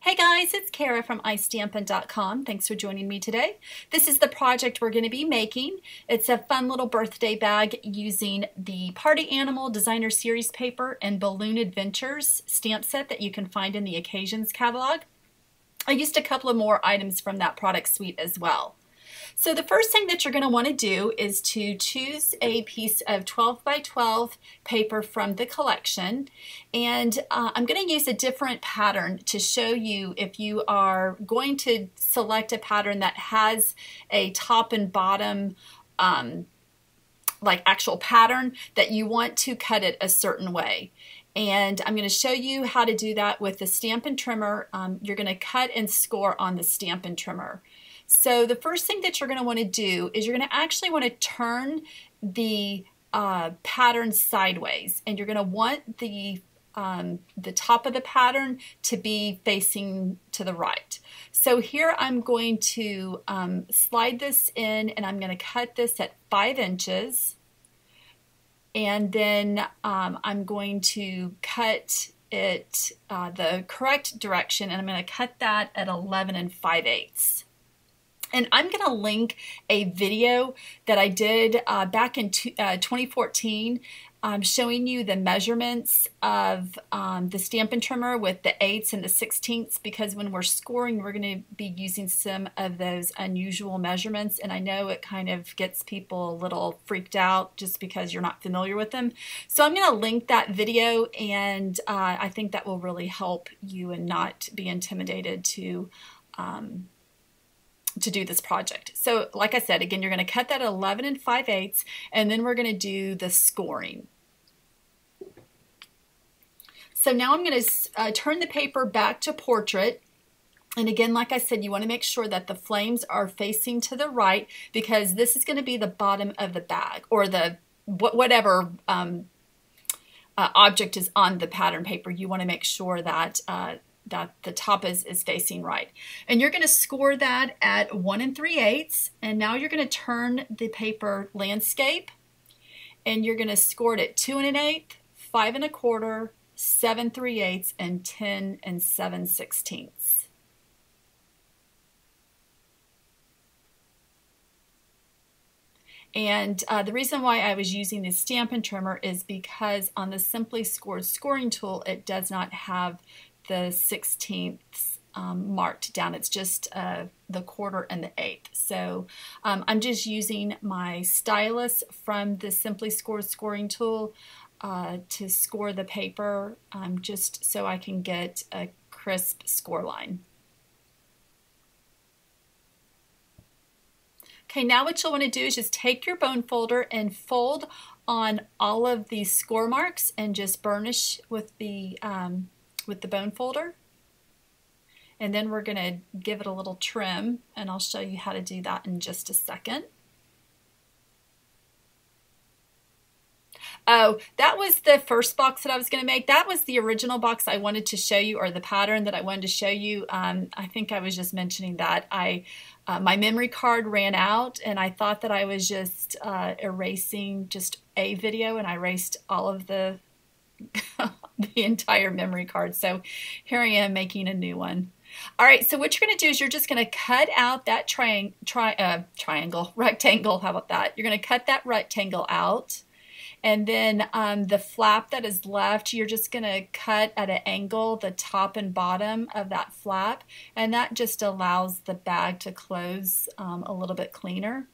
Hey guys, it's Kara from iStampin.com. Thanks for joining me today. This is the project we're going to be making. It's a fun little birthday bag using the Party Animal Designer Series paper and Balloon Adventures stamp set that you can find in the Occasions catalog. I used a couple of more items from that product suite as well. So the first thing that you're going to want to do is to choose a piece of 12 by 12 paper from the collection, and I'm going to use a different pattern to show you if you are going to select a pattern that has a top and bottom like actual pattern that you want to cut it a certain way. And I'm going to show you how to do that with the Stampin' Trimmer. You're going to cut and score on the Stampin' Trimmer. So the first thing that you're going to want to do is you're going to actually want to turn the pattern sideways, and you're going to want the top of the pattern to be facing to the right. So here I'm going to slide this in, and I'm going to cut this at 5 inches, and then I'm going to cut it the correct direction, and I'm going to cut that at 11 5/8. And I'm going to link a video that I did back in 2014 showing you the measurements of the Stampin' Trimmer with the 8ths and the 16ths, because when we're scoring we're going to be using some of those unusual measurements, and I know it kind of gets people a little freaked out just because you're not familiar with them. So I'm going to link that video, and I think that will really help you and not be intimidated to do this project. So like I said, again, you're going to cut that at 11 5/8, and then we're going to do the scoring. So now I'm going to turn the paper back to portrait. And again, like I said, you want to make sure that the flames are facing to the right, because this is going to be the bottom of the bag, or the whatever object is on the pattern paper. You want to make sure that that the top is facing right. And you're going to score that at 1 3/8. And now you're going to turn the paper landscape, and you're going to score it at 2 1/8, 5 1/4, 7 3/8, and 10 7/16. And the reason why I was using the Stampin' Trimmer is because on the Simply Scored scoring tool, it does not have the 16ths marked down. It's just the quarter and the 1/8. So I'm just using my stylus from the Simply Scored scoring tool to score the paper, just so I can get a crisp score line. Okay, now what you'll want to do is just take your bone folder and fold on all of these score marks and just burnish with the bone folder. And then we're going to give it a little trim, and I'll show you how to do that in just a second. Oh, that was the first box that I was going to make. That was the original box I wanted to show you, or the pattern that I wanted to show you. I think I was just mentioning that my memory card ran out, and I thought that I was just erasing just a video, and I erased all of the entire memory card. So here I am making a new one. All right, so what you're going to do is you're just going to cut out that rectangle. How about that? You're going to cut that rectangle out. And then the flap that is left, you're just going to cut at an angle the top and bottom of that flap, and that just allows the bag to close a little bit cleaner.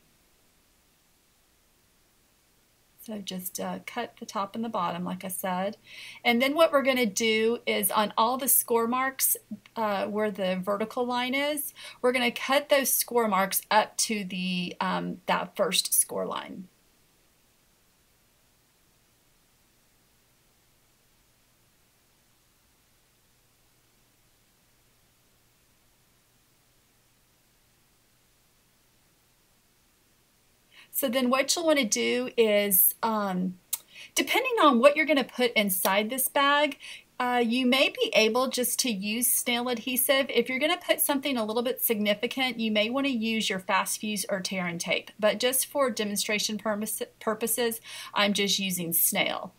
So just cut the top and the bottom, like I said. And then what we're going to do is on all the score marks where the vertical line is, we're going to cut those score marks up to the that first score line. So then what you'll want to do is, depending on what you're going to put inside this bag, you may be able just to use SNAIL adhesive. If you're going to put something a little bit significant, you may want to use your fast fuse or tear and tape. But just for demonstration purposes, I'm just using SNAIL.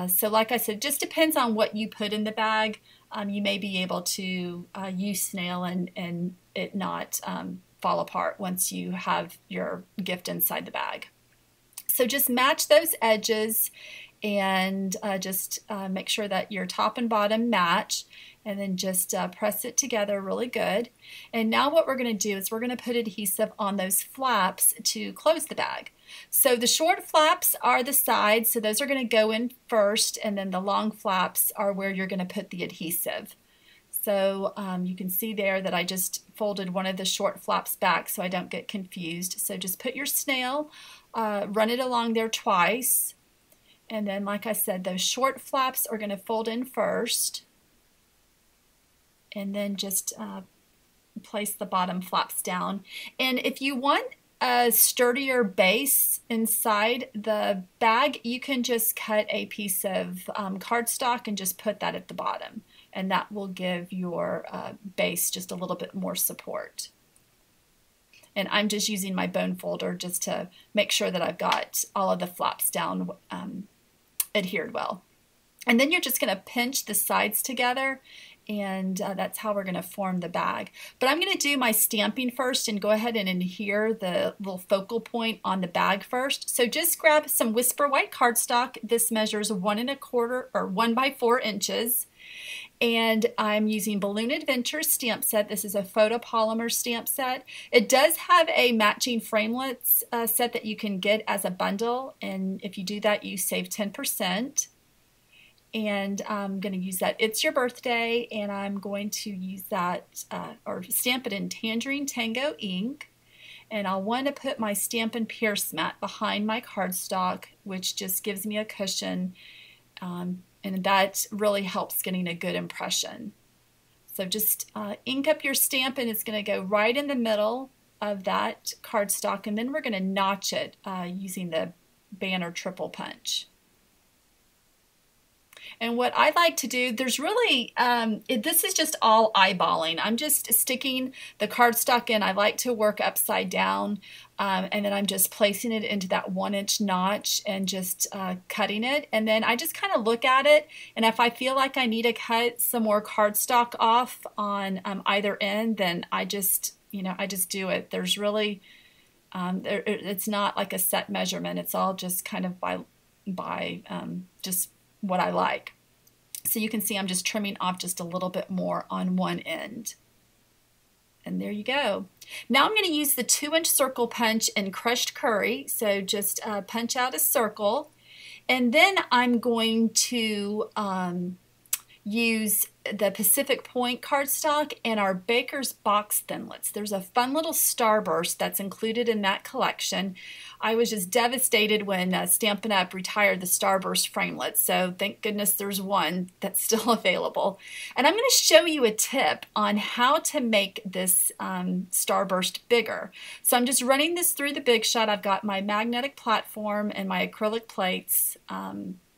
So like I said, just depends on what you put in the bag. you may be able to use SNAIL and it not fall apart once you have your gift inside the bag. So just match those edges and just make sure that your top and bottom match, and then just press it together really good. And now what we're going to do is we're going to put adhesive on those flaps to close the bag. So the short flaps are the sides, so those are going to go in first, and then the long flaps are where you're going to put the adhesive. So you can see there that I just folded one of the short flaps back so I don't get confused. So just put your SNAIL, run it along there twice, and then like I said, those short flaps are going to fold in first, and then just place the bottom flaps down. And if you want a sturdier base inside the bag, you can just cut a piece of cardstock and just put that at the bottom, and that will give your base just a little bit more support. And I'm just using my bone folder just to make sure that I've got all of the flaps down adhered well. And then you're just going to pinch the sides together, and that's how we're going to form the bag. But I'm going to do my stamping first and go ahead and adhere the little focal point on the bag first. So just grab some Whisper White cardstock. This measures 1 1/4 or 1 by 4 inches. And I'm using Balloon Adventure stamp set. This is a photopolymer stamp set. It does have a matching framelits set that you can get as a bundle, and if you do that, you save 10%. And I'm going to use that It's Your Birthday, and I'm going to use that or stamp it in Tangerine Tango ink. And I'll want to put my Stampin Pierce Mat behind my cardstock, which just gives me a cushion, and that really helps getting a good impression. So just ink up your stamp, and it's going to go right in the middle of that cardstock, and then we're going to notch it using the banner triple punch. And what I like to do, there's really, this is just all eyeballing. I'm just sticking the cardstock in. I like to work upside down, and then I'm just placing it into that 1-inch notch and just cutting it. And then I just kind of look at it, and if I feel like I need to cut some more cardstock off on either end, then I just, I just do it. There's really, it's not like a set measurement. It's all just kind of by just what I like. So you can see I'm just trimming off just a little bit more on one end. And there you go. Now I'm going to use the 2-inch circle punch in crushed curry. So just punch out a circle. And then I'm going to use the Pacific Point cardstock and our Baker's Box Thinlits. There's a fun little starburst that's included in that collection. I was just devastated when Stampin' Up! Retired the starburst framelits, so thank goodness there's one that's still available. And I'm going to show you a tip on how to make this starburst bigger. So I'm just running this through the Big Shot. I've got my magnetic platform and my acrylic plates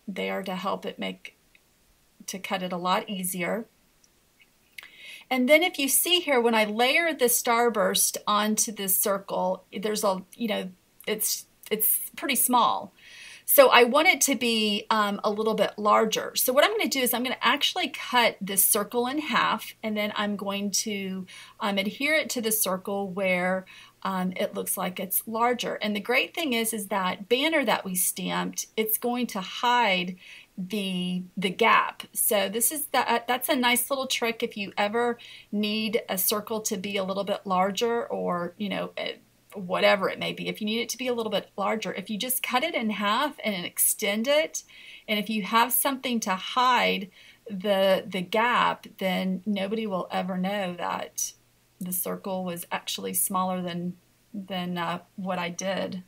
there to help it to cut it a lot easier. And then if you see here, when I layer the starburst onto this circle, there's a, it's pretty small. So I want it to be a little bit larger. So what I'm going to do is I'm going to actually cut this circle in half, and then I'm going to adhere it to the circle where it looks like it's larger. And the great thing is that banner that we stamped, it's going to hide the gap. So this is that's a nice little trick if you ever need a circle to be a little bit larger, or whatever it may be. If you need it to be a little bit larger, if you just cut it in half and extend it, and if you have something to hide the gap, then nobody will ever know that the circle was actually smaller than what I did,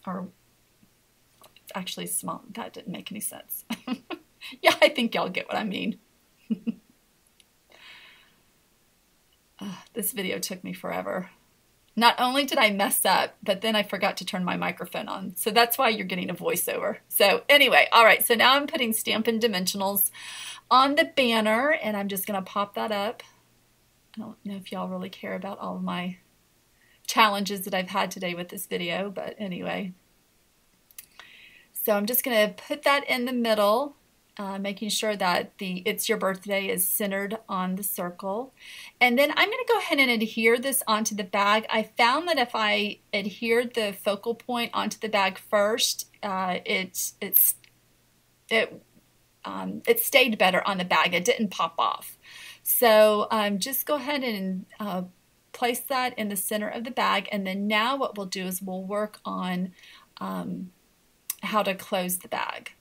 or actually small. That didn't make any sense. Yeah, I think y'all get what I mean. This video took me forever. Not only did I mess up, but then I forgot to turn my microphone on. So that's why you're getting a voiceover. So anyway, all right, so now I'm putting Stampin Dimensionals on the banner, and I'm just going to pop that up. I don't know if y'all really care about all of my challenges that I've had today with this video, but anyway. So I'm just going to put that in the middle making sure that the It's Your Birthday is centered on the circle. And then I'm going to go ahead and adhere this onto the bag. I found that if I adhered the focal point onto the bag first, it stayed better on the bag. It didn't pop off. So just go ahead and place that in the center of the bag, and then now what we'll do is we'll work on how to close the bag.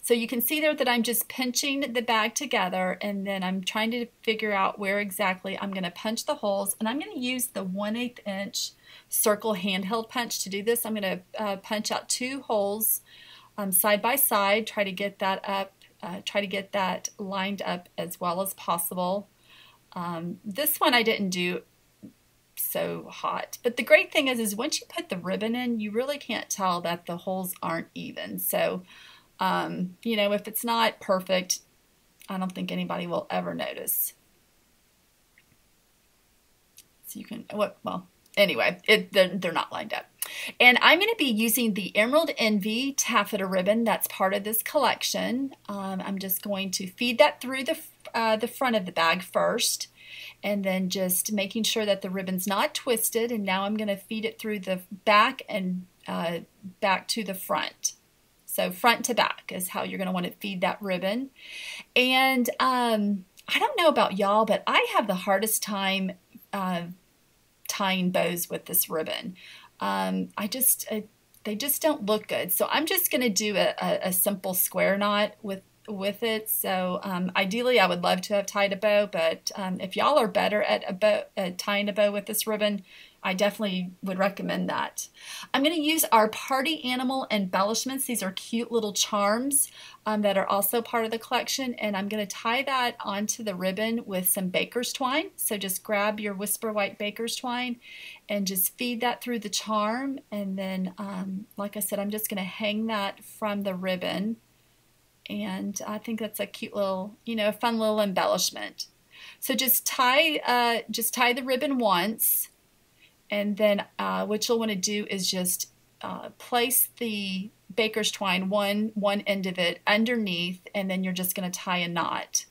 So you can see there that I'm just pinching the bag together, and then I'm trying to figure out where exactly I'm going to punch the holes, and I'm going to use the 1/8 inch circle handheld punch to do this. I'm going to punch out 2 holes side by side, try to get that up, try to get that lined up as well as possible. This one I didn't do so hot, but the great thing is once you put the ribbon in, you really can't tell that the holes aren't even. So you know, if it's not perfect, I don't think anybody will ever notice. So you can, well, anyway, they're not lined up. And I'm going to be using the Emerald Envy taffeta ribbon that's part of this collection. I'm just going to feed that through the front of the bag first, and then just making sure that the ribbon's not twisted. And now I'm going to feed it through the back and back to the front. So front to back is how you're going to want to feed that ribbon. And I don't know about y'all, but I have the hardest time tying bows with this ribbon. They just don't look good. So I'm just going to do a simple square knot with it. So ideally I would love to have tied a bow, but if y'all are better at tying a bow with this ribbon, I definitely would recommend that. I'm going to use our Party Animal embellishments. These are cute little charms that are also part of the collection, and I'm going to tie that onto the ribbon with some baker's twine. So just grab your Whisper White baker's twine and just feed that through the charm, and then like I said, I'm just going to hang that from the ribbon, and I think that's a cute little, you know, fun little embellishment. So just tie the ribbon once. And then what you'll want to do is just place the baker's twine, one end of it underneath, and then you're just going to tie a knot.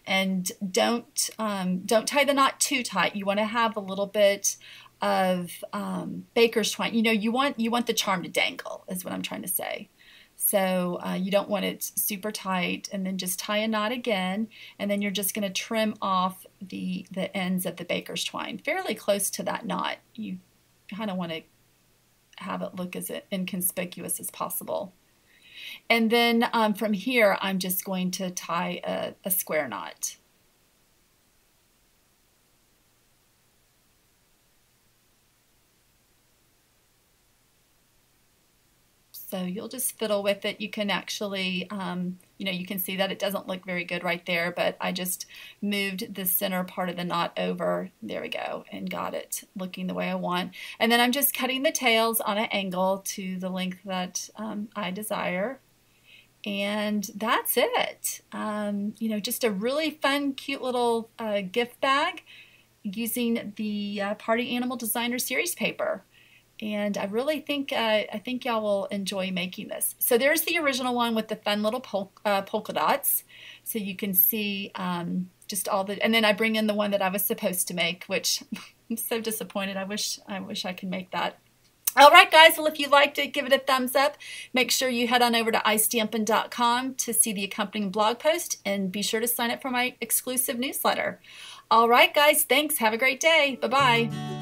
And don't tie the knot too tight. You want to have a little bit of baker's twine. You know, you want the charm to dangle, is what I'm trying to say. So you don't want it super tight, and then just tie a knot again, and then you're just going to trim off the ends of the baker's twine fairly close to that knot. You kind of want to have it look as inconspicuous as possible. And then from here, I'm just going to tie a square knot. So you'll just fiddle with it. You can actually, you know, you can see that it doesn't look very good right there, but I just moved the center part of the knot over. There we go, and got it looking the way I want. And then I'm just cutting the tails on an angle to the length that I desire. And that's it. You know, just a really fun, cute little gift bag using the Party Animal Designer Series paper. And I really think y'all will enjoy making this. So there's the original one with the fun little polka dots. So you can see just all the, and then I bring in the one that I was supposed to make, which I'm so disappointed. I wish I could make that. All right, guys. Well, if you liked it, give it a thumbs up. Make sure you head on over to istampin.com to see the accompanying blog post, and be sure to sign up for my exclusive newsletter. All right, guys. Thanks. Have a great day. Bye-bye.